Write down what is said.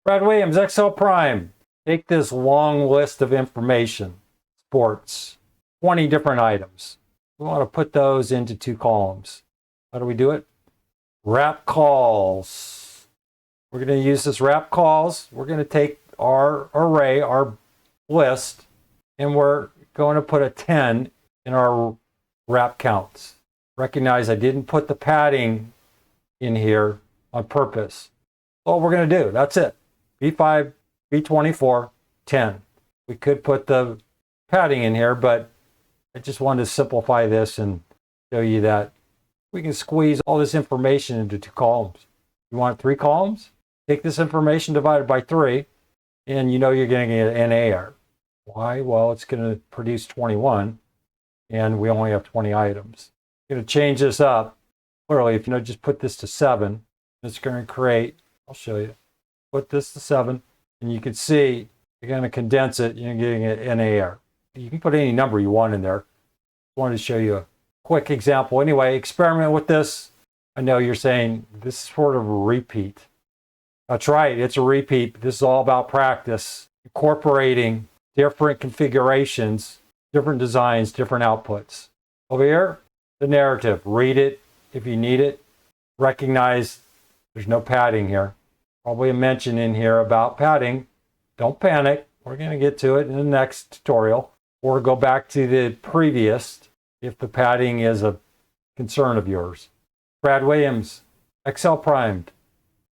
Brad Williams, Excel Prime. Take this long list of information, sports, 20 different items. We want to put those into 2 columns. How do we do it? Wrap calls. We're going to use this wrap calls. We're going to take our array, our list, and we're going to put a 10 in our wrap counts. Recognize I didn't put the padding in here on purpose. All we're going to do, that's it. B5, B24, 10. We could put the padding in here, but I just wanted to simplify this and show you that we can squeeze all this information into 2 columns. You want 3 columns? Take this information divided by 3, and you know you're going to get an NAR. Why? Well, it's going to produce 21, and we only have 20 items. I'm going to change this up. Clearly, if you just put this to 7, it's going to create, I'll show you. Put this to 7, and you can see you're going to condense it, you're getting an NAR. You can put any number you want in there. I wanted to show you a quick example. Anyway, experiment with this. I know you're saying this is sort of a repeat. That's right, it's a repeat. This is all about practice, incorporating different configurations, different designs, different outputs. Over here, the narrative. Read it if you need it. Recognize there's no padding here. Probably a mention in here about padding. Don't panic. We're going to get to it in the next tutorial. Or go back to the previous if the padding is a concern of yours. Brad Williams, Excel Primed.